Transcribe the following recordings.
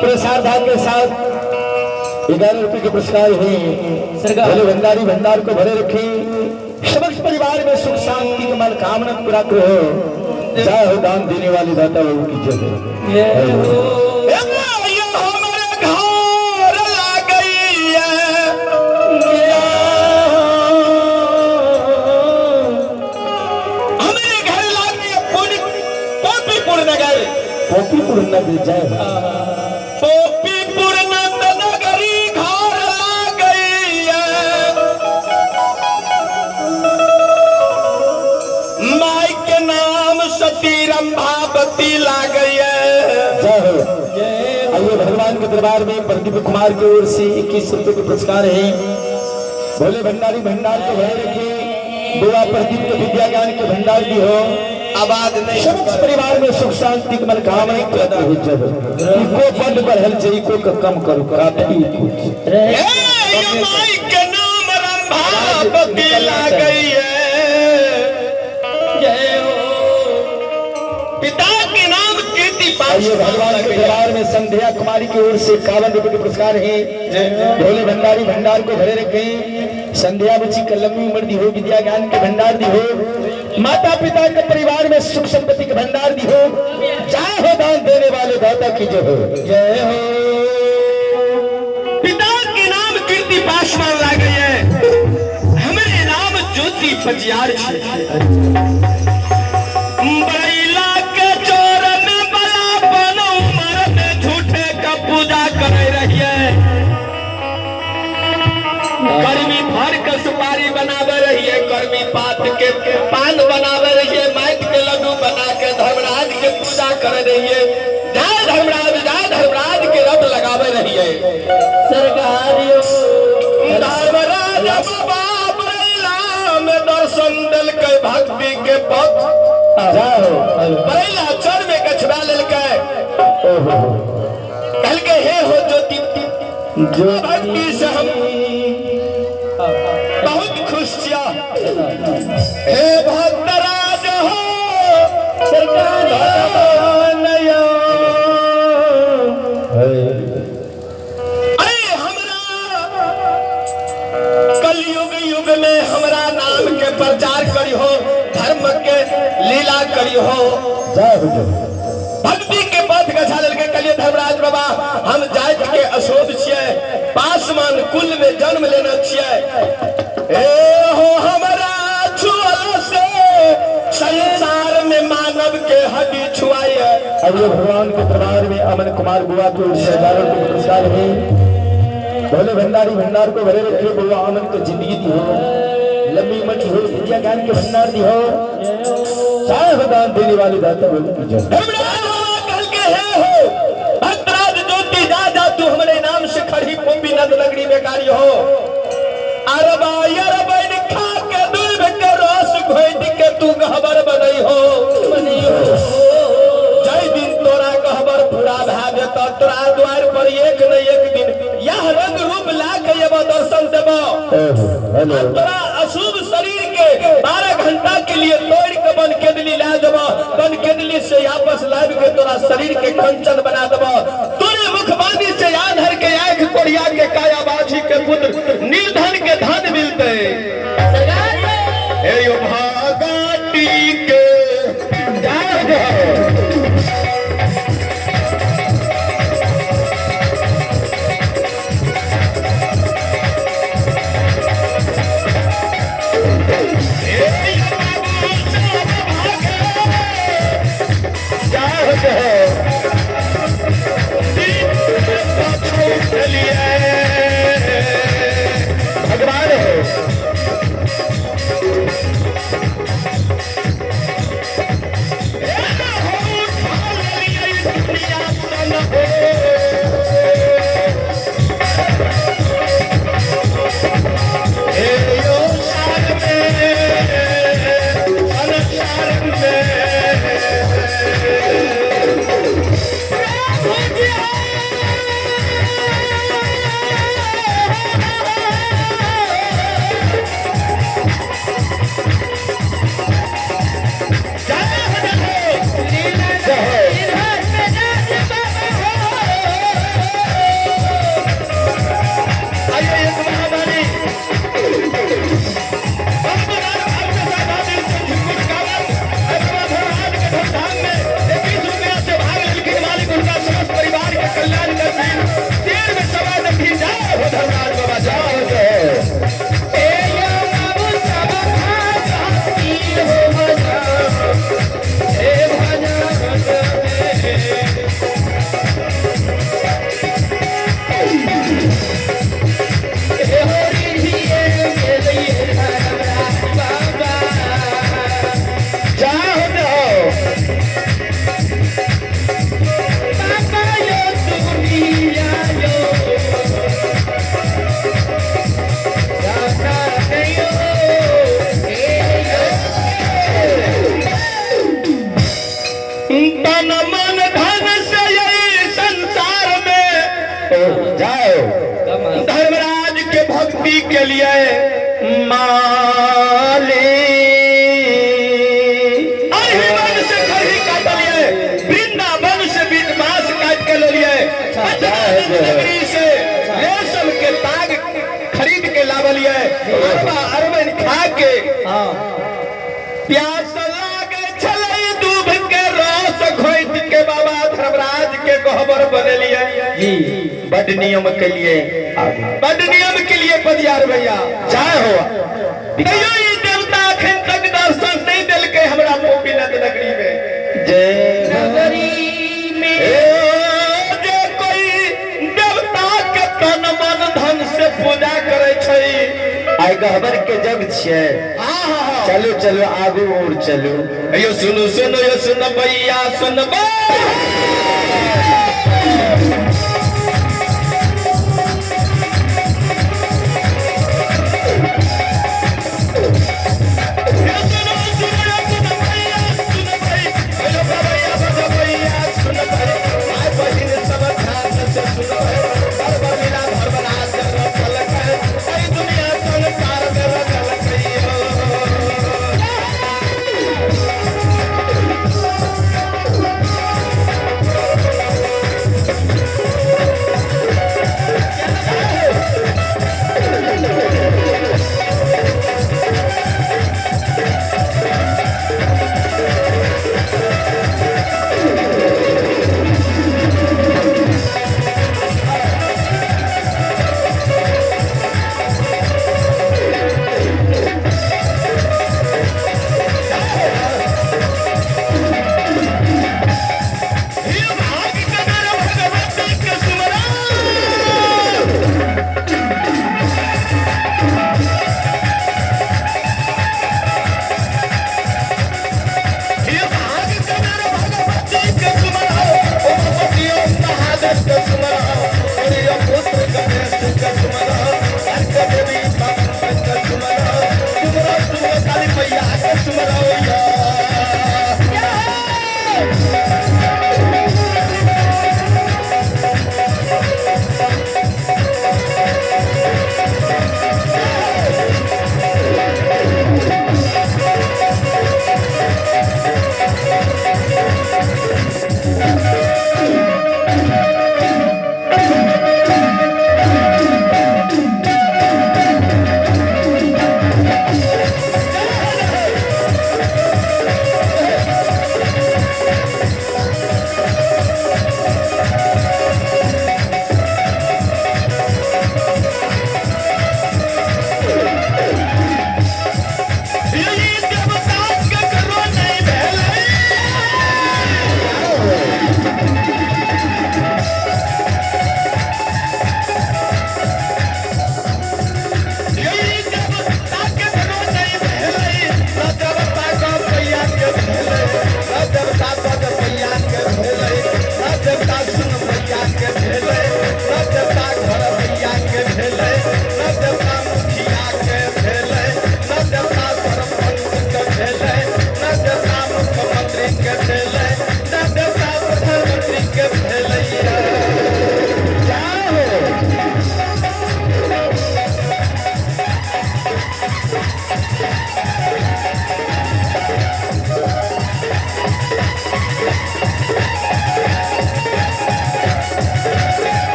प्रसाद के साथ 11 रुपए के पुरस्कार हुई सरकार भंडारी भंडार को भरे रखी समस्त परिवार में सुख शांति कमल कामना पूरा करो। जय हो दान देने वाली दाता बाबू की जय हो। पोपीपुर नगरी जय पोपीपुर नगरी घर आ गई माई के नाम सती रंभावती ला गई जय हो। आइए भगवान के दरबार में प्रदीप कुमार की ओर से 21 रुपए के पुरस्कार है। भोले भंडारी भंडार को भरे रखिए। बुआ प्रदीप के विद्या ज्ञान के भंडार दी हो। आबाद नहीं समस्त परिवार में सुख शांति के मनोकामना पैदा हो जब इको बड़ बढ़ल जे इको का कम करू काफी कुछ ये माई के नाम रंभा बदला गई है। जय हो पिता के नाम कीर्ति ये भगवान के दरबार में संध्या कुमारी की ओर से 51 रुपए के पुरस्कार है। भोले भंडारी भंडार को भरे रखे। संध्या बच्ची का लंबी उम्र दी हो, विद्या ज्ञान के भंडार दी हो, माता पिता के परिवार में सुख संपत्ति के भंडार दी हो। जय हो दान देने वाले दाता की जय हो। जय हो पिता के नाम कीर्ति पासवान ला गई है। हमारे नाम ज्योति पजियार बड़ैला के चोर में बड़ा बनो मर में झूठे का पूजा कर रही है। कर्मी भर के सुपारी बनावे रही है, कर्मी पात के पान बनावे रही है, माइट के लड्डू बना के धर्मराज के पूजा कर रही है। जय धर्मराज के रथ लगावे रही है। सरकारियों धर्मराज बाबा बड़ैला में दर्शन दिल के भक्ति के पथ बड़ैला चर में कछड़ा लेल के कल के हे हो ज्योति भक्ति से हम बहुत खुश छिया। हे भक्तराज हो सरकार अरे हमरा कलयुग युग में हमरा नाम के प्रचार करी हो, धर्म के लीला करी हो। भक्ति के पथ गछा के कलिए धर्मराज बाबा हम जाति के अशोभ छियै, पासवान कुल में जन्म लेना छियै। ए हो हमरा छुअला से संसार में मानव के हड्डी छुआई है। अब ये भगवान के दरबार में अमन कुमार बुआ के ओर से 1000 रुपए के पुरस्कार है। भोले भंडारी भंडार को भरे रखे। बुआ अमन को जिंदगी दी हो, लंबी उम्र की हो, विद्या ज्ञान के भंडार दी हो। चाहे हो दान देने वाले दाता बोले की जय। धर्मराज कल के हे हो भक्तराज ज्योति जा तू हमारे नाम से खड़ी पोपी नद लगड़ी बेकारी हो। अरबा खा के दूध के रस घोट के तू गहबर बनई हो। जय दिन तोरा गहबर पूरा भा देता तोरा द्वार पर एक न एक दिन यह रंग रूप ला के अब दर्शन देबो। तोरा अशुभ शरीर के 12 घंटा के लिए तोड़ के बन केदली ला देबो। बन केदली से वापस लाद के तोरा शरीर के कंचन बना देबो। तोरे मुखबानी से आधर के आंख कोड़िया के काया बाछी के पुत्र निर्धन के धन मिलते। हे यो भागाटी के भगवान हो धर्मराज बाबा जाओ। माली अहिमान से खरी काट लिए, वृंदावन से बीटमास काट के ले लिए, नगरी से रेशम के ताग खरीद के लाव लिए, अरबन खा के प्यास लागे छलई दूध के रस घोट के बाबा धर्मराज के गहबर बने लिए। बड़ नियम के लिए बड़ नियम के लिए पदियार भैया चाहे हो तैयो ये देवता अखन तक दर्शन नहीं दिल के हमरा मोबिनत नगरी में। जय नगरी में जे कोई देवता के तन मन धन से पूजा करे छै, आइ गहबर के जग छियै। चलो चलो आगू और चलो। यो सुनो सुनो यो सुन भैया सुन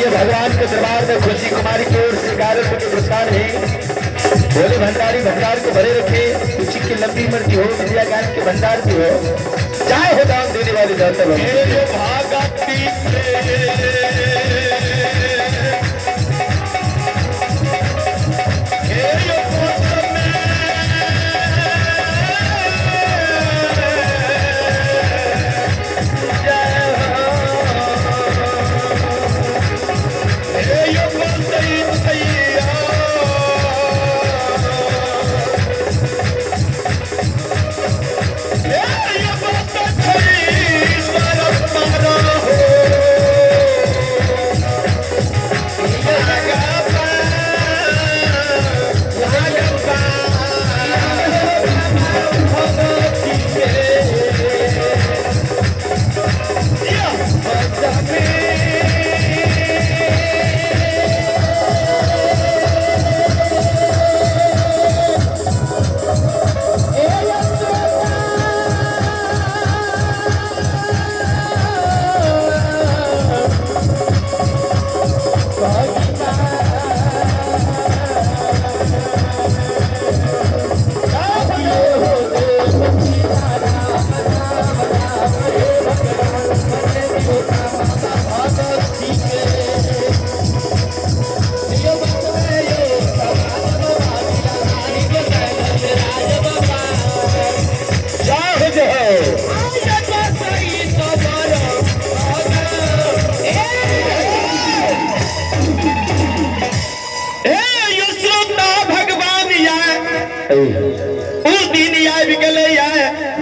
भगवान के दरबार में खुशी कुमारी की ओर से 11 रुपए के पुरस्कार है। बोले भंडारी भंडार को भरे रखे, खुशी की लंबी उम्र की हो, विद्या ज्ञान के भंडार की हो, चाहे हो दान देने वाले जाते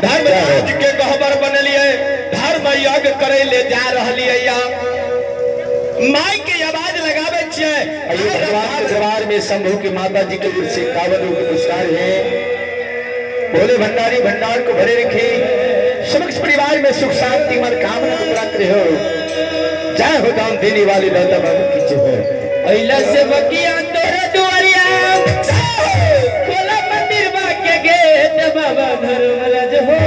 धर्मराज के गहबर बनलिए, धर्म यज्ञ करे ले जा रहलिए या माई के आवाज लगावे छे। भगवान के दरबार में शंभू की माता जी के कुछ 51 पुरस्कार है। भोले भंडारी भंडार को भरे रखे, समक्ष परिवार में सुख शांति मन कामना को प्राप्त हो। जय हो दान देने वाली दाता बाबू की जय। अइला से बकिया तोरे दुआरिया, खोला मंदिर बा के गेट, बाबा धर्मराज हो।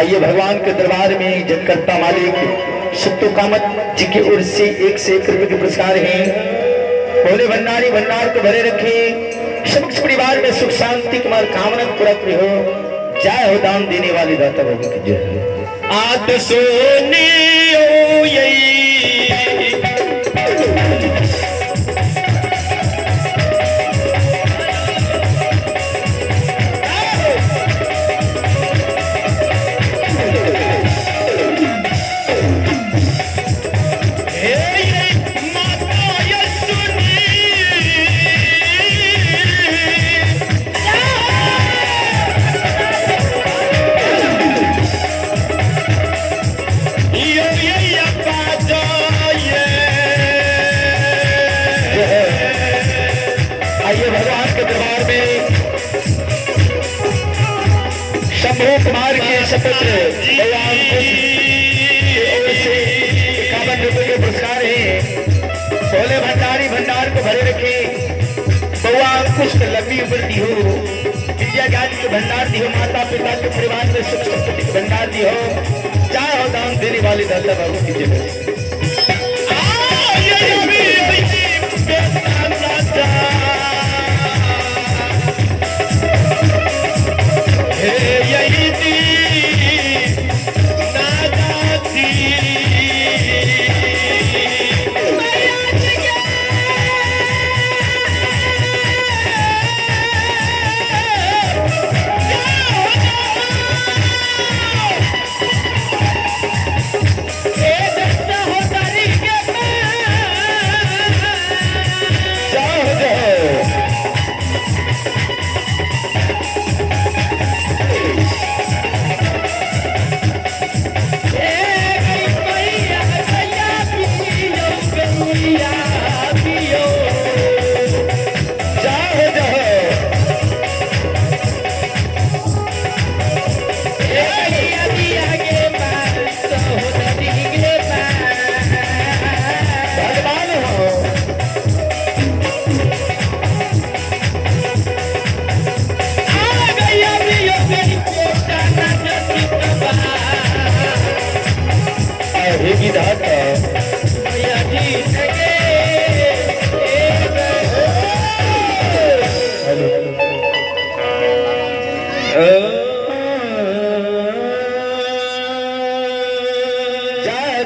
आइए भगवान के दरबार में जनकर्ता मालिक सत्तू कामत जी की ओर से 1 रुपए के पुरस्कार हैं। भोले भंडारी भंडार को भरे रखे, समक्ष परिवार में सुख शांति कुमार कामना पूरा हो। जय हो दान देने वाली दाता बाबू की जय। आद सोनी ओ यही कुमार के शपथ 51 रुपए के पुरस्कार है। भोले भंडारी भंडार को भरे रखे, बउआ अंकुश लंबी उम्र दी हो, विद्या ज्ञान के भंडार दी हो, माता पिता के परिवार में सुख संपत्ति के भंडार दी हो। चाहे हो दान देने वाले दाता बाबू की जय।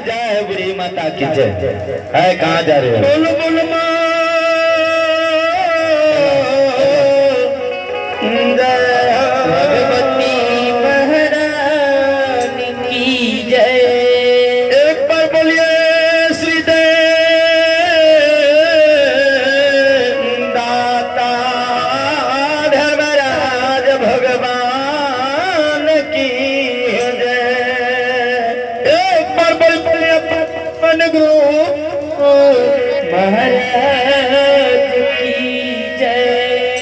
जय बुढ़ी माता की जय है। कहाँ जा रहे हो? बोलो बोलो माँ भगवती महारानी की जय। एक बार बोलिए श्री दाता धर्मराज भगवान की जय। एक बार बोलिए अपन गुरु महाराज की जय।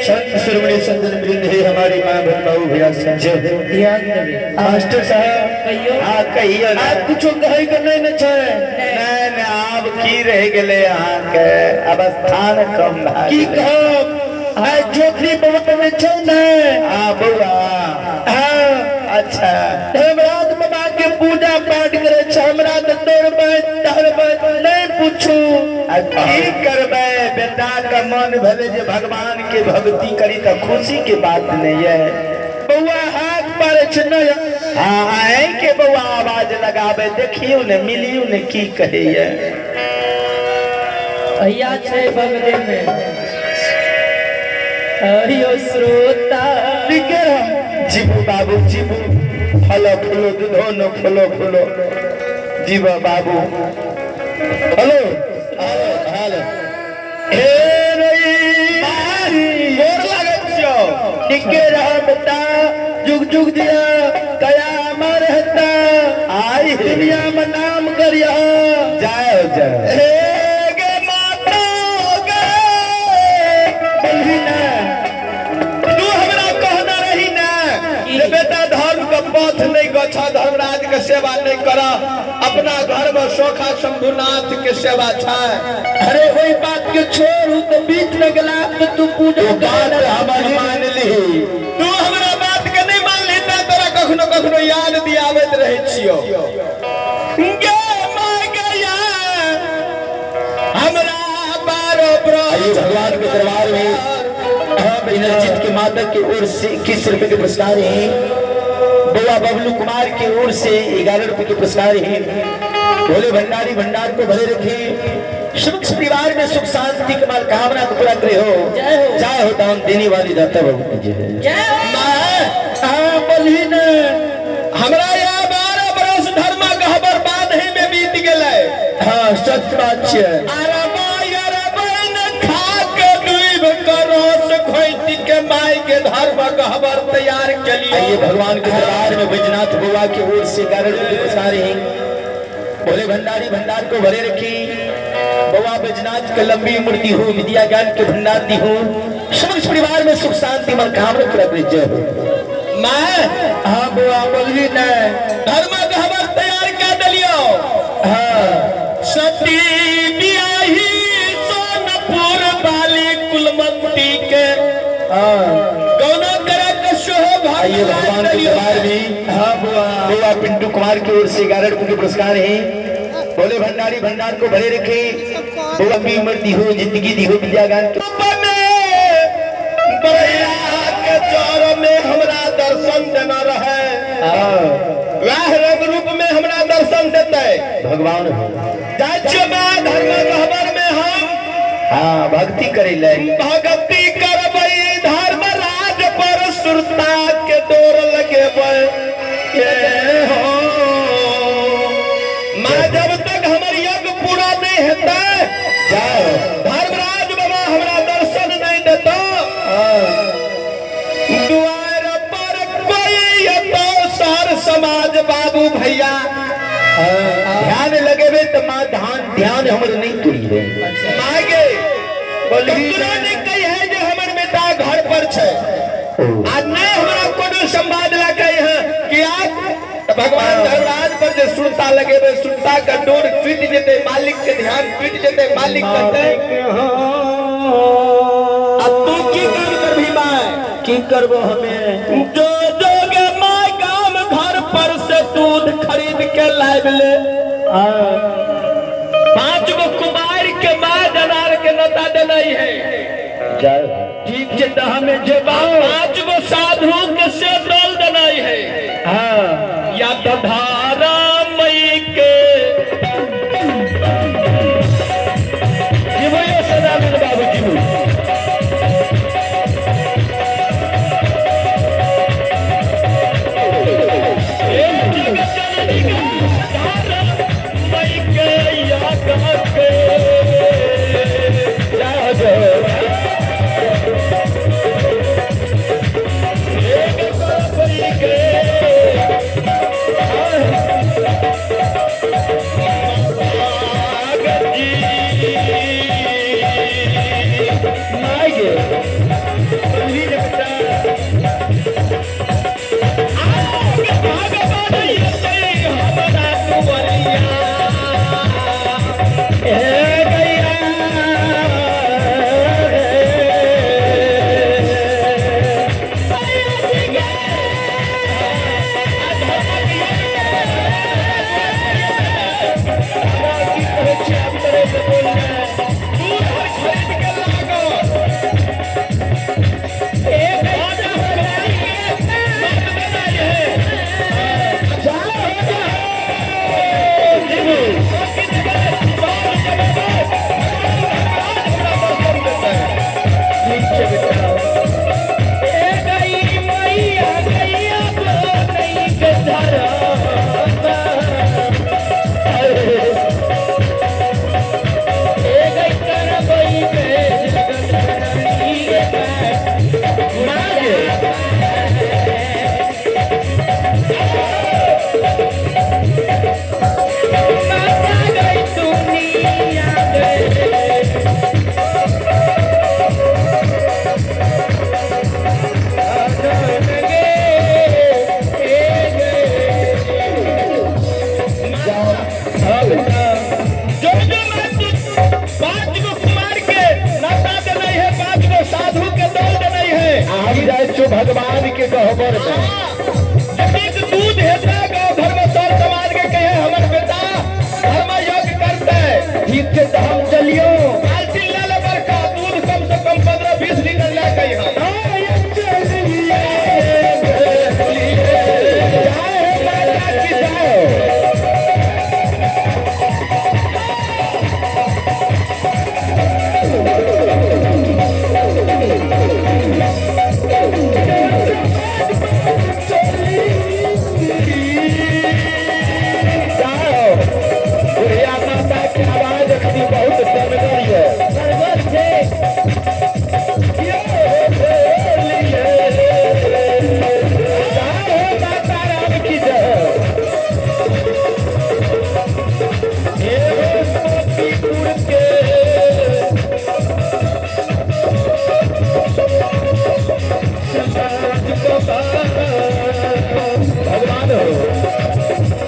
संत श्रवणी संतन वृंद है हमारी माँ बहन बाबू भैया संजय मास्टर साहब हाँ कहियो ना। आप कुछ कहे के नहीं न छे नहीं आप की रह गए यहाँ के अब स्थान कम की कहो आज जोखरी बहुत में छे न हाँ बउआ हाँ अच्छा धर्मराज बाबा के पूजा पाठ करे छे हमरा तो तोर बात नहीं पूछू की करबे बेटा का मन भले जे भगवान के भक्ति करी तो खुशी के बात नहीं है। बउआ हाथ पारे छे न हाँ आए के बउआ आवाज लगावे देखियो ने मिलियो ने की कहे ये भैया छे बगले में हरियो श्रोता टिके जीबू बाबू जीबू फलो फूलो दूधो न फूलो फूलो जीव बाबू हेलो हेलो हे रई गोर लागत छो टिके रह बेटा जुग जुग दिया कया अमर रहता आई दुनिया में नाम करिया जाओ जाओ हे गे माता गे बोलही ना तू हमरा कहना रही ना जे बेटा धर्म का पथ नहीं गछा धर्मराज के सेवा नहीं करा अपना घर में सोखा शंभुनाथ के सेवा छा। अरे वही बात के छोड़ू तो बीच में गला तो तू पूजा बात हमारी मान ली तू हमरा बात के नहीं मान लेता तोरा कखनो कखनो याद दियावत रहे छियो गे माय गया हमरा बारो आइए भगवान के दरबार में हम इंद्रजीत के माता की ओर से 21 रुपए के पुरस्कार हैं। बउआ बबलू कुमार की ओर से 11 रुपए के पुरस्कार हैं। भोले भंडारी भंडार को भरे रखे सुख परिवार में सुख शांति के माल कामना को पूरा करे हो। जय हो दान देने वाली दाता बाबू की जय। हाँ बोलही न हमरा यहाँ 12 बरस धर्म गहबर बाद ही में बीत गेलै। हाँ सच बात है। माई के धर्म गहबर तैयार कलिए। आइए भगवान के दरबार में बैजनाथ बुआ की ओर से 11 रुपए के पुरस्कार हैं। भोले भंडारी भंडार को भरे रखी बुआ बैजनाथ का लंबी मूर्ति हो विद्या ज्ञान के भंडार दी हो समस्त परिवार में सुख शांति मन कामना पूरा करे जय हो। मैं हाँ बुआ बोलिए ना धर्म गहबर तैयार कर दिलियो। हाँ सती बियाही सोनपुर वाली कुलमंती के कौनो करे के शोभ आइए भगवान के दरबार में हाँ बुआ पिंटू कुमार की ओर से 11 रुपए के पुरस्कार हैं। भोले भंडारी भंडार को भरे रखे बुआ की उम्र दी हो जिंदगी दी हो विद्या ज्ञान के के चौर में हमरा दर्शन देना रहे वह रंग रूप में हमरा दर्शन देते भगवान धर्म गहबर में हम हाँ भक्ति करे भक्ति करबई धर्मराज पर सुरता के डोर लगे माँ जब तक हमार यज्ञ पूरा नहीं होता धर्मराज बाबा हमरा दर्शन नहीं देता द्वार पर कोई तो सार समाज बाबू भैया ध्यान लगेबे तो माँ ध्यान हमर नहीं तुरी रे मागे बोली ने कही है जो हमर बेटा घर पर छे आज नहीं हमरा कोनो संवाद ला कही है कि आज भगवान धर्मराज पर जो सुरता लगेबे सुरता का डोर टूट जेते मालिक के ध्यान टूट जेते मालिक कहते अब तू की काम करबी मां की करबो हमें जो जोगे मां गांव घर पर से दूध खरीद के लाइब ले 5 गो कुमार के मां जनार के नता देना है ठीक जे हमें जवाब 5 गो साधु के से डोल देना है हाँ या तो धारा मई के भगवान के गहबर में एक दूध हेता गाँव घर में सर समाज के कहे हमर बेटा धर्म यज्ञ करते ठीक से तो हम चलियो बाल्टी ले ले बड़का दूध कम से कम 15-20 लीटर ले के यहाँ भगवान हो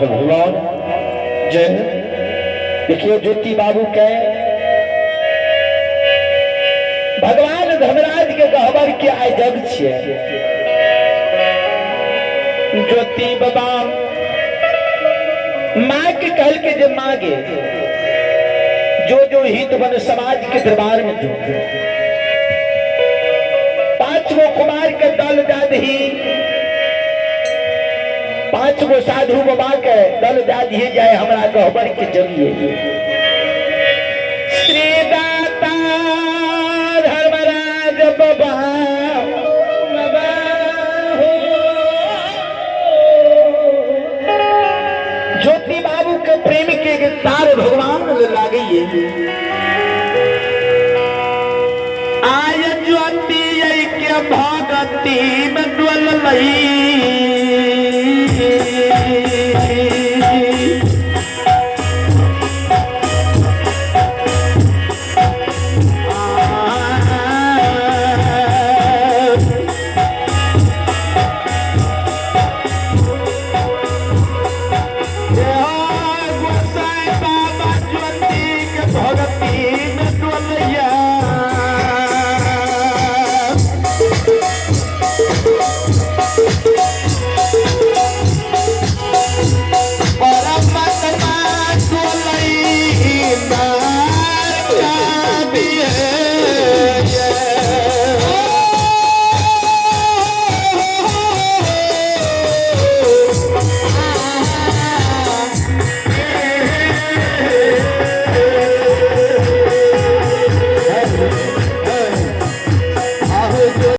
भगवान जय देखिए ज्योति बाबू के भगवान धर्मराज के गहबर के आय जग छे ज्योति बाबा माँ के कहल के जे मांगे जो हित बन समाज के दरबार में जो 5 गो कुमार के दल दाद ही 5 गो साधु बाबा के दल दे दिए जाए हमरा गहबर के जरिए श्री दाता धर्मराज बाबा ज्योति बाबू के प्रेम के तार भगवान लागे आय ज्योति के भगती में डोल लई